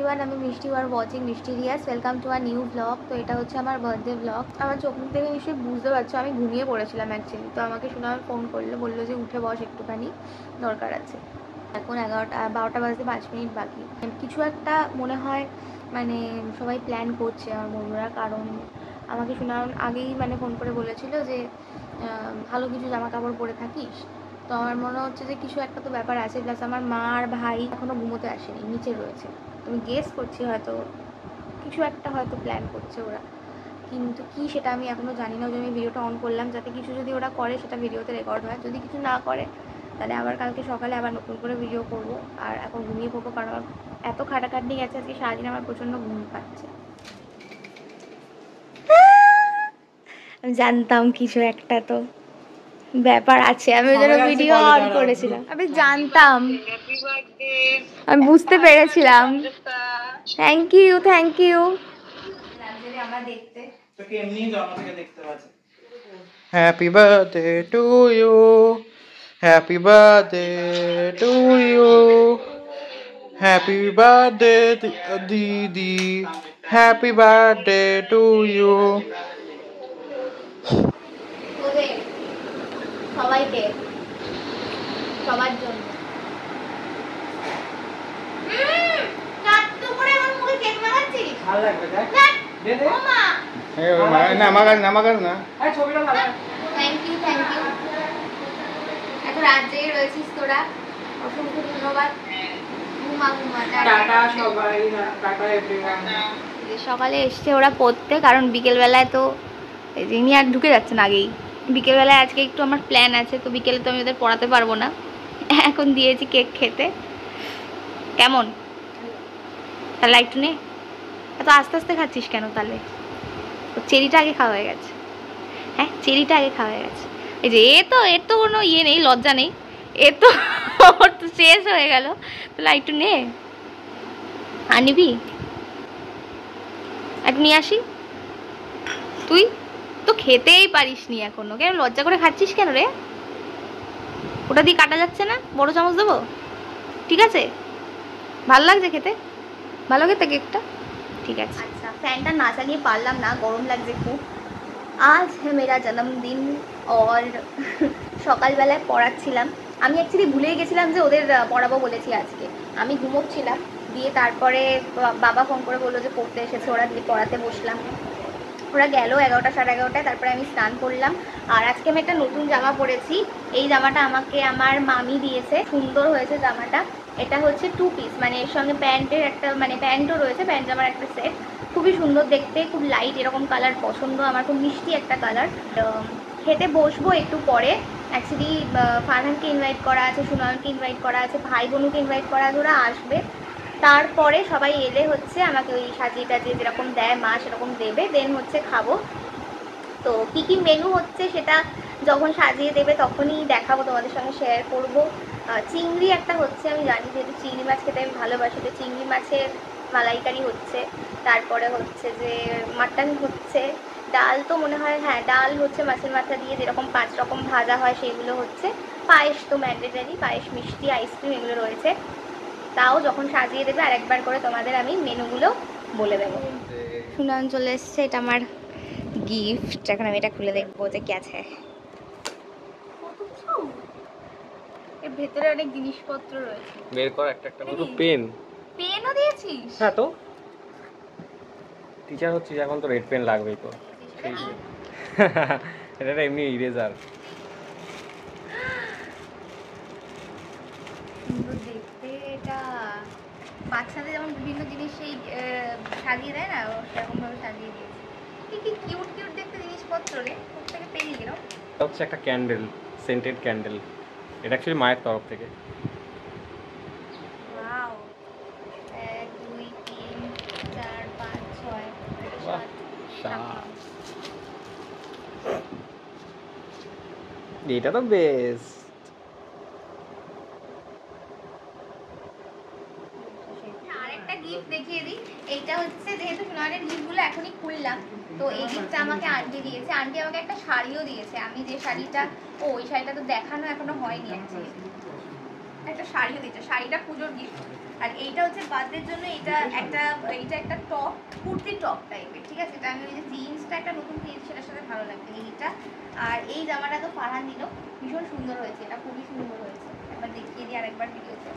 Everyone, আমি মিষ্টি আর ওয়াচিং মিষ্টি রিয়াস। Welcome to our new blog. তো এটা হচ্ছে আমার বার্থডে ব্লগ। আমার চোখ মুখ থেকে নিশ্চয়ই বুঝতে পারছো আমি ঘুমিয়ে পড়েছিলাম অ্যাকচুয়ালি। তো আমাকে শুনে আমার ফোন করলো, বললো যে উঠে বস, একটুখানি দরকার আছে। এখন 12টা বাজতে 5 মিনিট বাকি। কিছু একটা মনে হয় মানে সবাই প্ল্যান করছে আমার বন্ধুরা, কারণ আমাকে শুনে আগেই মানে ফোন করে বলেছিল যে ভালো কিছু জামা কাপড় পরে থাকিস। তো আমার মনে হচ্ছে যে কিছু একটা তো ব্যাপার আছে। প্লাস আমার মা আর ভাই এখনও ঘুমোতে আসেনি, নিচে রয়েছে। আমি গেস করছি হয়তো কিছু একটা হয়তো প্ল্যান করছে ওরা, কিন্তু কি সেটা আমি এখনও জানি না। ওই আমি ভিডিওটা অন করলাম যাতে কিছু যদি ওরা করে সেটা ভিডিওতে রেকর্ড হয়। যদি কিছু না করে তাহলে আবার কালকে সকালে আবার নতুন করে ভিডিও করব। আর এখন ঘুমিয়ে পড়বো, কারণ আমার এত খাটাখাটনি গেছে আজকে সারাদিন, আমার প্রচণ্ড ঘুম পাচ্ছে। আমি জানতাম কিছু একটা তো ব্যাপার আছে, আমি ওই জন্য ভিডিও অন করেছিলাম। আমি জানতাম, আমি বুঝতে পেরেছিলাম। Thank you, thank you. আমরা দেখতে তোকে এমনি জন্ম থেকে দেখতে পাচ্ছি। Happy birthday to you, happy birthday to you, happy birthday দিদি, হ্যাপি বার্থডে টু ইউ। সবাইকে, সবার জন্য। ভালো লাগবে দেখ, দে দে মামা। এই ওই না আমাগার না। আরে ছবিটা ভালো। Thank you, thank you. এত রাত জেগে রয়েছিস তোরা, অসংখ্য ধন্যবাদ। ঘুমা ঘুমা, টাটা সবাই, টাটা এভরিওয়ান। সকালে এসছে ওরা পড়তে, কারণ বিকেলবেলায় তো ইনি আর ঢুকে যাচ্ছেন আগেই। বিকেলবেলায় আজকে একটু আমার প্ল্যান আছে, তো বিকেলে তো আমি ওদের পড়াতে পারবো না। এখন দিয়েছি কেক খেতে। কেমন তাহলে একটু নে। এত আস্তে আস্তে খাচ্ছিস কেন তাহলে? চেরিটা আগে খাওয়া হয়ে গেছে। হ্যাঁ, চেরিটা আগে খাওয়া হয়ে গেছে। এই যে এর তো কোনো ইয়ে নেই, লজ্জা নেই। এর তো শেষ হয়ে গেল। তাহলে একটু নে, আনিবি একটু নিয়ে আসি। তুই তো খেতেই পারিস নি এখনো, কেন লজ্জা করে খাচ্ছিস কেন রে? ওটা দিয়ে কাটা যাচ্ছে না, বড় চামচ দেবো? ঠিক আছে, ভালো লাগছে খেতে? ভালো খেতে কেকটা? ঠিক আছে। আচ্ছা, ফ্যানটা না চালিয়ে পারলাম না, গরম লাগছে খুব। আজ হ্যাঁ মেরা জন্মদিন। আর সকালবেলায় পড়াচ্ছিলাম। আমি অ্যাকচুয়ালি ভুলেই গেছিলাম যে ওদের পড়াবো বলেছি আজকে। আমি ঘুমোচ্ছিলাম, দিয়ে তারপরে বাবা ফোন করে বললো যে পড়তে এসেছে ওরা, দিয়ে পড়াতে বসলাম। ওরা গেল 11টা সাড়ে 11টায়। তারপরে আমি স্নান করলাম। আর আজকে আমি একটা নতুন জামা পরেছি। এই জামাটা আমাকে আমার মামি দিয়েছে, সুন্দর হয়েছে জামাটা। এটা হচ্ছে 2 পিস, মানে এর সঙ্গে প্যান্টের একটা মানে প্যান্টও রয়েছে, প্যান্ট জামার একটা সেট। খুবই সুন্দর দেখতে, খুব লাইট এরকম কালার পছন্দ আমার, খুব মিষ্টি একটা কালার। খেতে বসবো একটু পরে। অ্যাকচুয়ালি ফারহানকে ইনভাইট করা আছে, সুনয়নকে ইনভাইট করা আছে, ভাই বোনুকে ইনভাইট করা আছে, ওরা আসবে। তারপরে সবাই এলে হচ্ছে আমাকে ওই সাজিয়ে টাজিয়ে যেরকম দেয় মা সেরকম দেবে, দেন হচ্ছে খাবো। তো কী কী মেনু হচ্ছে সেটা যখন সাজিয়ে দেবে তখনই দেখাবো, তোমাদের সঙ্গে শেয়ার করব। চিংড়ি একটা হচ্ছে, আমি জানি যেহেতু চিংড়ি মাছ খেতে আমি ভালোবাসি, তো চিংড়ি মাছের মালাইকারি হচ্ছে। তারপরে হচ্ছে যে মাটন হচ্ছে। ডাল তো মনে হয়, হ্যাঁ ডাল হচ্ছে মাছের মাথা দিয়ে, যেরকম 5 রকম ভাজা হয় সেগুলো হচ্ছে। পায়েস তো ম্যান্ডেটারি, পায়েস, মিষ্টি, আইসক্রিম এগুলো রয়েছে। তাও যখন সাজিয়ে দেবে আর একবার করে তোমাদের আমি মেনুগুলো বলে দেবো। সুনয়ন চলে এসছে, এটা আমার গিফট। এখন আমি এটা খুলে দেখবো যে কি আছে। এর ভেতরে অনেক জিনিসপত্র রয়েছে, বের কর একটা একটা করে। পেন, পেনও দিয়েছিস? হ্যাঁ তো টিচার হচ্ছিস এখন, তো রেড পেন লাগবেই তো। এটা এমনি ইরেজার। সুন্দর দেখতে এটা। বাচ্চাদের যেমন বিভিন্ন জিনিস সেই সাজিয়ে দেয় না, সেরকম ভাবে সাজিয়ে দিয়েছে। কি কি কিউট কিউট দেখতে জিনিসপত্র রে, প্রত্যেকে পেনই গেল। এটা হচ্ছে একটা ক্যান্ডেল, সেন্টেড ক্যান্ডেল। এটা অ্যাকচুয়ালি মায়ের তরফ থেকে। ওয়াও, 1 2 3 4 5 6 7। এটা তো বেস্ট। আরেকটা গিফট দেখিয়ে দিই। এইটা হচ্ছে, যেহেতু সুনয়নের গিফটগুলো এখনই খুললাম, তো এই গিফটটা আমাকে আন্টি দিয়েছে। আন্টি আমাকে একটা শাড়িও দিয়েছে। আমি যে শাড়িটা, ওই শাড়িটা তো দেখানো এখনো হয়নি অ্যাকচুয়ালি। একটা শাড়িও দিচ্ছে, শাড়িটা পুজোর গিফট। আর এইটা হচ্ছে বার্থডের জন্য, এইটা একটা টপ, কুর্তি টপ টাইপের, ঠিক আছে? এটা আমি ওই যে জিন্সটা একটা নতুন কিনেছি, সেটার সাথে ভালো লাগবে এইটা। আর এই জামাটা তো ফারহান দিল, ভীষণ সুন্দর হয়েছে, এটা খুবই সুন্দর হয়েছে, একবার দেখিয়ে দিই আরেকবার ভিডিওতে।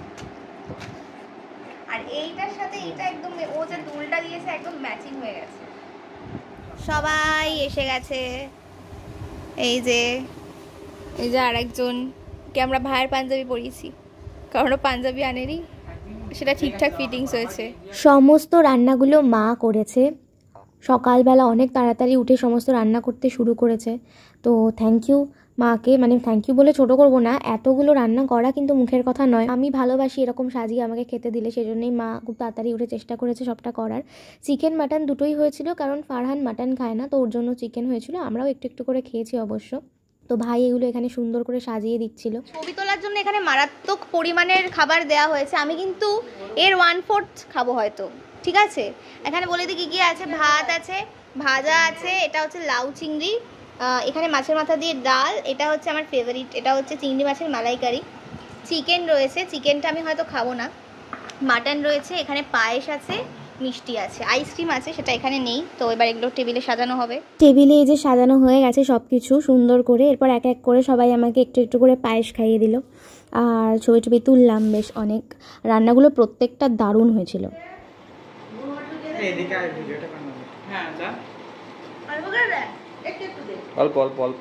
আর এইটার সাথে এটা একদম, ও যে দুলটা দিয়েছে একদম ম্যাচিং হয়ে গেছে। সবাই এসে গেছে, এই যে আরেকজনকে আমরা ভাইয়ের পাঞ্জাবি পরিয়েছি, কারণ পাঞ্জাবি আনেনি, সেটা ঠিকঠাক ফিটিংস হয়েছে। সমস্ত রান্নাগুলো মা করেছে, সকালবেলা অনেক তাড়াতাড়ি উঠে সমস্ত রান্না করতে শুরু করেছে। তো থ্যাংক ইউ মাকে, মানে থ্যাংক ইউ বলে ছোটো করবো না, এতগুলো রান্না করা কিন্তু মুখের কথা নয়। আমি ভালোবাসি এরকম সাজিয়ে আমাকে খেতে দিলে, সেজন্যই মা খুব তাড়াতাড়ি উঠে চেষ্টা করেছে সবটা করার। চিকেন মাটন দুটোই হয়েছিল, কারণ ফারহান মাটন খায় না, তো ওর জন্য চিকেন হয়েছিল, আমরাও একটু একটু করে খেয়েছি অবশ্য। তো ভাই এগুলো এখানে সুন্দর করে সাজিয়ে দিচ্ছিল। ছবি তোলার জন্য এখানে মারাত্মক পরিমাণের খাবার দেওয়া হয়েছে, আমি কিন্তু এর 1/4 খাবো হয়তো, ঠিক আছে? এখানে বলে দিই কী কী আছে। ভাত আছে, ভাজা আছে, এটা হচ্ছে লাউ চিংড়ি, এখানে মাছের মাথা দিয়ে ডাল, এটা হচ্ছে আমার ফেভারিট, এটা হচ্ছে চিংড়ি মাছের মালাইকারি, চিকেন রয়েছে, চিকেনটা আমি হয়তো খাবো না, মাটন রয়েছে, এখানে পায়েস আছে, মিষ্টি আছে, আইসক্রিম আছে, সেটা এখানে নেই। তো এবার এগুলো টেবিলে সাজানো হবে। টেবিলে এই যে সাজানো হয়ে গেছে সব কিছু সুন্দর করে, এরপর এক এক করে সবাই আমাকে একটু একটু করে পায়েস খাইয়ে দিল, আর ছবি টবি তুললাম বেশ অনেক। রান্নাগুলো প্রত্যেকটা দারুণ হয়েছিল। অল্প অল্প অল্প।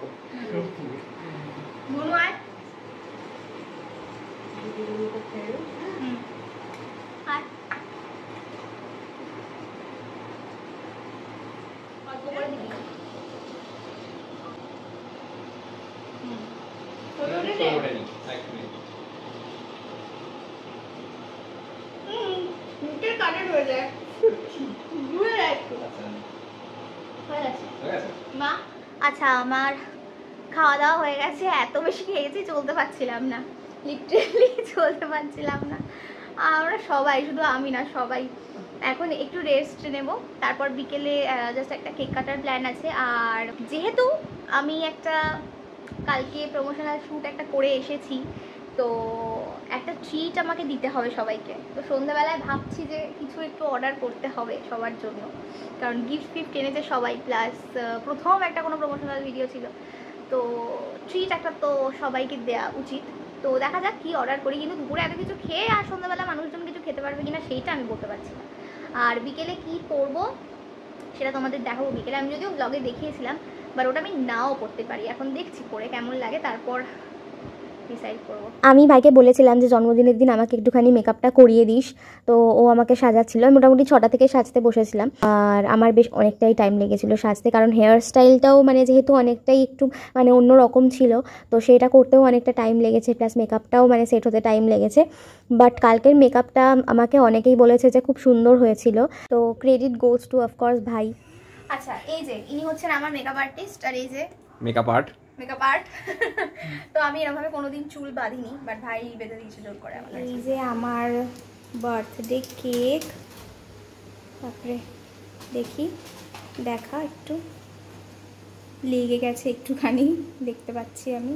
আচ্ছা, আমার খাওয়া দাওয়া হয়ে গেছে, এত বেশি খেয়েছি চলতে পারছিলাম না, লিটারেলি চলতে পারছিলাম না। আমরা সবাই, শুধু আমি না, সবাই এখন একটু রেস্ট নেব, তারপর বিকেলে জাস্ট একটা কেক কাটার প্ল্যান আছে। আর যেহেতু আমি একটা কালকে প্রমোশনাল শ্যুট একটা করে এসেছি, তো একটা ট্রিট আমাকে দিতে হবে সবাইকে। তো সন্ধ্যাবেলায় ভাবছি যে কিছু একটু অর্ডার করতে হবে সবার জন্য, কারণ গিফট এনেছে সবাই, প্লাস প্রথম একটা কোনো প্রমোশনাল ভিডিও ছিল, তো ট্রিট একটা তো সবাইকে দেওয়া উচিত। তো দেখা যাক কী অর্ডার করি, কিন্তু দুপুরে এত কিছু খেয়ে আর সন্ধ্যাবেলা মানুষজন কিছু খেতে পারবে কিনা সেইটা আমি বলতে পারছি না। আর বিকেলে কি করবো সেটা তোমাদের দেখাবো বিকেলে। আমি যদিও ব্লগে দেখিয়েছিলাম, বাট ওটা আমি নাও করতে পারি, এখন দেখছি করে কেমন লাগে, তারপর ডিসাইড করবো। আমি ভাইকে বলেছিলাম যে জন্মদিনের দিন আমাকে একটুখানি মেকআপটা করিয়ে দিস, তো ও আমাকে সাজাচ্ছিল। আমি মোটামুটি 6টা থেকে সাজতে বসেছিলাম, আর আমার বেশ অনেকটাই টাইম লেগেছিলো সাজতে, কারণ হেয়ার স্টাইলটাও মানে যেহেতু অনেকটাই একটু মানে অন্য রকম ছিল, তো সেটা করতেও অনেকটা টাইম লেগেছে, প্লাস মেকআপটাও মানে সেট হতে টাইম লেগেছে। বাট কালকের মেকআপটা আমাকে অনেকেই বলেছে যে খুব সুন্দর হয়েছিল, তো ক্রেডিট গোজ টু অফকোর্স ভাই। আচ্ছা, এই যে ইনি হচ্ছেন আমার মেকআপ আর্টিস্ট, আর এই যে মেকআপ আর্ট। তো আমি এরকমভাবে কোনোদিন চুল বাঁধিনি, বাট ভাই বেঁধে দিয়েছে জোর করে আমার। এই যে আমার বার্থডে কেক, তারপরে দেখি দেখা একটু লেগে গেছে একটুখানি, দেখতে পাচ্ছি আমি।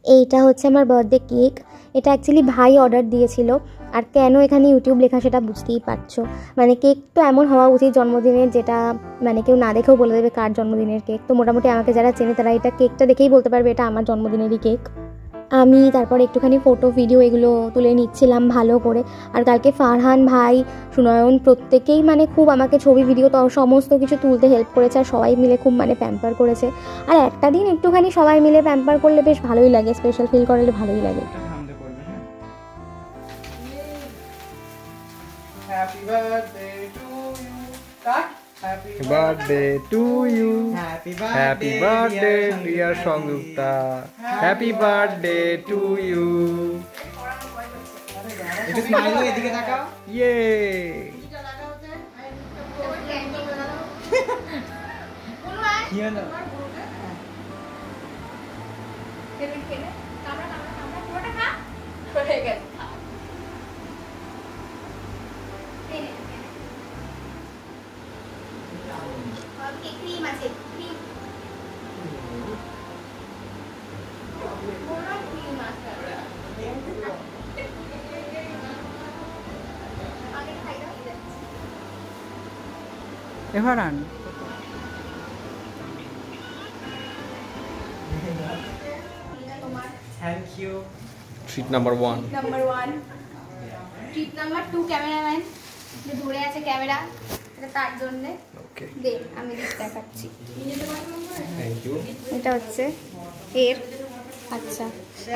এইটা হচ্ছে আমার বার্থডে কেক, এটা অ্যাকচুয়ালি ভাই অর্ডার দিয়েছিল। আর কেন এখানে ইউটিউব লেখা সেটা বুঝতেই পারছো, মানে কেক তো এমন হওয়া উচিত জন্মদিনের, যেটা মানে কেউ না দেখেও বলে দেবে কার জন্মদিনের কেক। তো মোটামুটি আমাকে যারা চেনে তারা এটা কেকটা দেখেই বলতে পারবে এটা আমার জন্মদিনেরই কেক। আমি তারপর একটুখানি ফটো ভিডিও এগুলো তুলে নিচ্ছিলাম ভালো করে। আর কালকে ফারহান ভাই, সুনয়ন প্রত্যেকেই মানে খুব আমাকে ছবি ভিডিও তো সমস্ত কিছু তুলতে হেল্প করেছে, আর সবাই মিলে খুব মানে প্যাম্পার করেছে। আর একটা দিন একটুখানি সবাই মিলে প্যাম্পার করলে বেশ ভালোই লাগে, স্পেশাল ফিল করলে ভালোই লাগে। Happy birthday to you. Happy birthday to you. Happy Happy birthday dear Sangyukta. Happy birthday to you. একটু স্মাইল এদিকে তাকাও। Yay! কি হলো? ক্রিম আছে, ক্রিম ক্রিম আছে। এবার আন thank you. Treat number 1 number 1 treat number 2 cameraman যে ধরে আছে ক্যামেরা, এটা তার জন্য। ওকে দে আমি দেখাচ্ছি। Thank you. এটা হচ্ছে এর। আচ্ছা,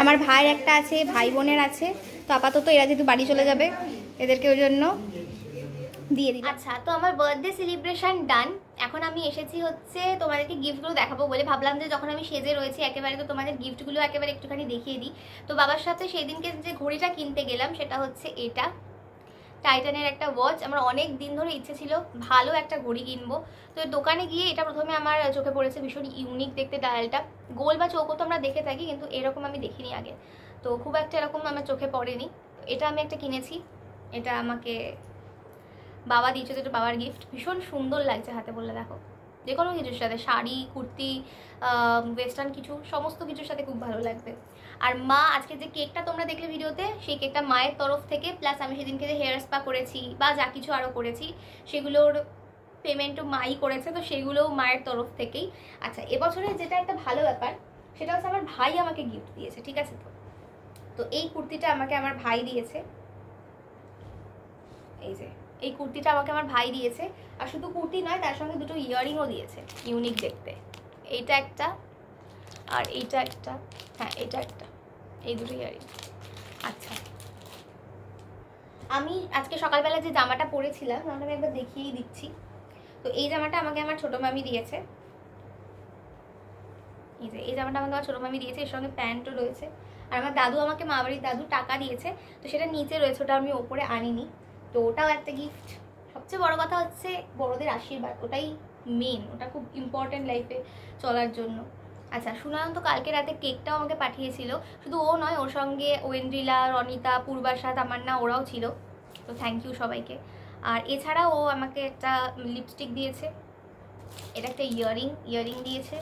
আমার ভাইয়ের একটা আছে, ভাই বোনের আছে, তো আপাতত এরা যেহেতু বাড়ি চলে যাবে এদেরকে ওই জন্য দিয়ে দিই। আচ্ছা, তো আমার বার্থডে সেলিব্রেশন ডান। এখন আমি এসেছি হচ্ছে তোমাদেরকে গিফটগুলো দেখাবো বলে। ভাবলাম যে যখন আমি সেজে রয়েছি একেবারে, তো তোমাদের গিফটগুলো একেবারে একটুখানি দেখিয়ে দিই। তো বাবার সাথে সেই দিনকে যে ঘড়িটা কিনতে গেলাম সেটা হচ্ছে এটা, টাইটানের একটা ওয়াচ। আমার অনেক দিন ধরে ইচ্ছে ছিল ভালো একটা ঘড়ি কিনবো। তো দোকানে গিয়ে এটা প্রথমে আমার চোখে পড়েছে, ভীষণ ইউনিক দেখতে ডায়ালটা। গোল বা চৌকো তো আমরা দেখে থাকি, কিন্তু এরকম আমি দেখিনি আগে, তো খুব একটা এরকম আমার চোখে পড়েনি। এটা আমি একটা কিনেছি, এটা আমাকে বাবা দিয়েছে, তো এটা বাবার গিফট। ভীষণ সুন্দর লাগছে হাতে বললে, দেখো যে কোনো কিছুর সাথে, শাড়ি, কুর্তি, ওয়েস্টার্ন কিছু, সমস্ত কিছুর সাথে খুব ভালো লাগবে। আর মা আজকে যে কেকটা তোমরা দেখলে ভিডিওতে, সেই কেকটা মায়ের তরফ থেকে, প্লাস আমি সেদিনকে যে হেয়ার স্পা করেছি বা যা কিছু আরও করেছি সেগুলোর পেমেন্টও মাই করেছে, তো সেগুলোও মায়ের তরফ থেকেই। আচ্ছা, এবছরের যেটা একটা ভালো ব্যাপার সেটা হচ্ছে আমার ভাই আমাকে গিফট দিয়েছে, ঠিক আছে? তো এই কুর্তিটা আমাকে আমার ভাই দিয়েছে, এই যে এই কুর্তিটা আমাকে আমার ভাই দিয়েছে। আর শুধু কুর্তি নয়, তার সঙ্গে দুটো ইয়াররিংও দিয়েছে, ইউনিক দেখতে। এইটা একটা আর এইটা একটা, হ্যাঁ এটা একটা, এই দুটো ইয়াররিং। আচ্ছা, আমি আজকে সকালবেলা যে জামাটা পরেছিলাম জামাটা আমি একবার দেখিয়েই দিচ্ছি। তো এই জামাটা আমাকে আমার ছোটো মামি দিয়েছে, এই যে এই জামাটা আমাকে আমার ছোটো মামি দিয়েছে, এর সঙ্গে প্যান্টও রয়েছে। আর আমার দাদু আমাকে মা বাড়ির দাদু টাকা দিয়েছে, তো সেটা নিচে রয়েছে, ওটা আমি ওপরে আনিনি, তো ওটাও একটা গিফট। সবচেয়ে বড় কথা হচ্ছে বড়দের আশীর্বাদ, ওটাই মেন, ওটা খুব ইম্পর্টেন্ট লাইফে চলার জন্য। আচ্ছা, সুনয়ন তো কালকে রাতে কেকটাও আমাকে পাঠিয়েছিল, শুধু ও নয়, ওর সঙ্গে ওয়েন্দ্রিলা, রনিতা, পূর্বাশা, তামান্না ওরাও ছিল, তো থ্যাংক ইউ সবাইকে। আর এছাড়াও ও আমাকে একটা লিপস্টিক দিয়েছে, এটা একটা ইয়াররিং দিয়েছে।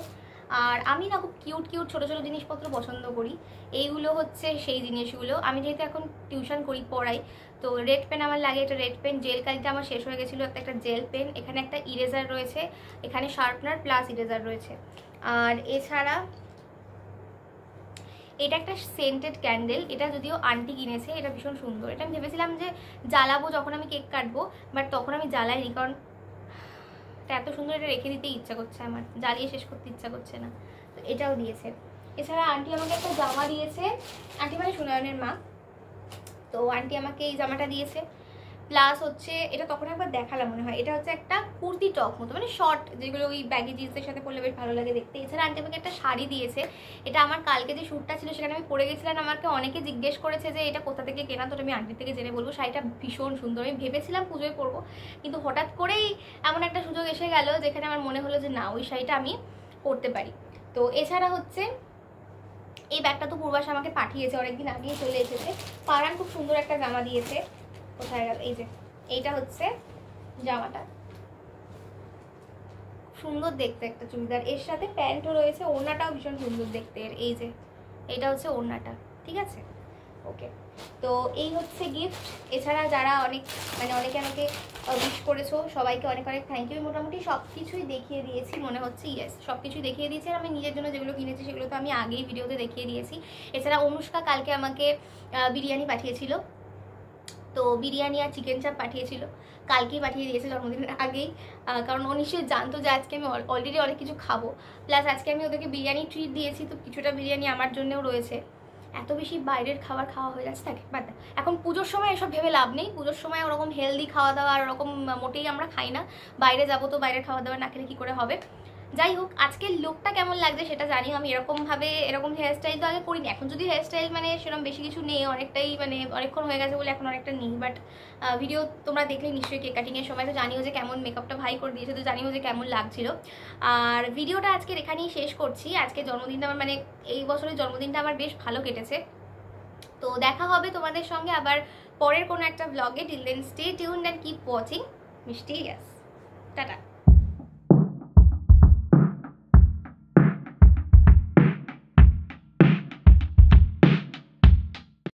আর আমি না খুব কিউট কিউট ছোটো ছোটো জিনিসপত্র পছন্দ করি, এইগুলো হচ্ছে সেই জিনিসগুলো। আমি যেহেতু এখন টিউশন করি, পড়াই, তো রেড পেন আমার লাগে, এটা রেড পেন। জেল কালিটা আমার শেষ হয়ে গেছিলো, একটা জেল পেন। এখানে একটা ইরেজার রয়েছে, এখানে শার্পনার প্লাস ইরেজার রয়েছে। আর এছাড়া এটা একটা সেন্টেড ক্যান্ডেল, এটা যদিও আন্টি কিনেছে, এটা ভীষণ সুন্দর। এটা আমি ভেবেছিলাম যে জ্বালাবো যখন আমি কেক কাটবো, বাট তখন আমি জ্বালাইনি, কারণ এটা এত সুন্দর, এটা রেখে দিতে ইচ্ছা করছে আমার, জ্বালিয়ে শেষ করতে ইচ্ছা করছে না। তো এটাও দিয়েছে। এছাড়া আন্টি আমাকে একটা জামা দিয়েছে, আন্টি মানে সুনয়নের মা, তো আন্টি আমাকে এই জামাটা দিয়েছে। প্লাস হচ্ছে এটা তখন একবার দেখালাম মনে হয়, এটা হচ্ছে একটা কুর্তি টপ মতো, মানে শর্ট, যেগুলো ওই ব্যাগি জিন্সের সাথে পরলে বেশ ভালো লাগে দেখতে। এছাড়া আন্টি আমাকে একটা শাড়ি দিয়েছে, এটা আমার কালকে যে শ্যুটটা ছিল সেখানে আমি পরে গেছিলাম। আমাকে অনেকে জিজ্ঞেস করেছে যে এটা কোথা থেকে কেনা, তো আমি আন্টির থেকে জেনে বলবো। শাড়িটা ভীষণ সুন্দর, আমি ভেবেছিলাম পুজোয় পরবো, কিন্তু হঠাৎ করেই এমন একটা সুযোগ এসে গেল যেখানে আমার মনে হলো যে না, ওই শাড়িটা আমি পরতে পারি। তো এছাড়া হচ্ছে এই ব্যাগটা তো পূর্বাশা আমাকে পাঠিয়েছে, অনেকদিন আগেই চলে এসেছে। পারান খুব সুন্দর একটা জামা দিয়েছে, কোথায় গেল, এই যে এইটা হচ্ছে জামাটা, সুন্দর দেখতে একটা চুড়িদার, এর সাথে প্যান্টও রয়েছে, ওড়নাটাও ভীষণ সুন্দর দেখতে। এই যে এইটা হচ্ছে ওড়নাটা, ঠিক আছে? ওকে, তো এই হচ্ছে গিফট। এছাড়া যারা অনেকে আমাকে উইশ করেছো, সবাইকে অনেক অনেক থ্যাংক ইউ। মোটামুটি সব কিছুই দেখিয়ে দিয়েছি মনে হচ্ছে, ইয়েস সব কিছুই দেখিয়ে দিয়েছি। আর আমি নিজের জন্য যেগুলো কিনেছি সেগুলো তো আমি আগেই ভিডিওতে দেখিয়ে দিয়েছি। এছাড়া অনুষ্কা কালকে আমাকে বিরিয়ানি পাঠিয়েছিল, তো বিরিয়ানি আর চিকেন চাপ পাঠিয়েছিল, কালকেই পাঠিয়ে দিয়েছে জন্মদিনের আগেই, কারণ ও নিশ্চয়ই জানতো যে আজকে আমি অলরেডি অনেক কিছু খাবো। প্লাস আজকে আমি ওদেরকে বিরিয়ানি ট্রিট দিয়েছি, তো কিছুটা বিরিয়ানি আমার জন্যও রয়েছে। এত বেশি বাইরের খাবার খাওয়া হয়ে যাচ্ছে, থাকে বাট এখন পুজোর সময় এসব ভেবে লাভ নেই। পুজোর সময় ওরকম হেলদি খাওয়া দাওয়া আর ওরকম মোটেই আমরা খাই না, বাইরে যাবো তো বাইরের খাওয়া দাওয়া না খেলে কী করে হবে। যাই হোক, আজকের লুকটা কেমন লাগছে সেটা জানি। আমি এরকম হেয়ারস্টাইল তো আগে করিনি, এখন যদি হেয়ারস্টাইল মানে সেরকম বেশি কিছু নেই, অনেকটাই মানে অনেকক্ষণ হয়ে গেছে বলে এখন অনেকটা নেই, বাট ভিডিও তোমরা দেখলে নিশ্চয়ই কেক কাটিংয়ের সময়, তো জানিও যে কেমন মেকআপটা ভাই করে দিয়েছে, তো জানিও যে কেমন লাগছিল। আর ভিডিওটা আজকের এখানেই শেষ করছি। আজকে জন্মদিনটা আমার মানে এই বছরের জন্মদিনটা আমার বেশ ভালো কেটেছে। তো দেখা হবে তোমাদের সঙ্গে আবার পরের কোনো একটা ব্লগে। Till then stay tuned and keep watching Mishti. Tata.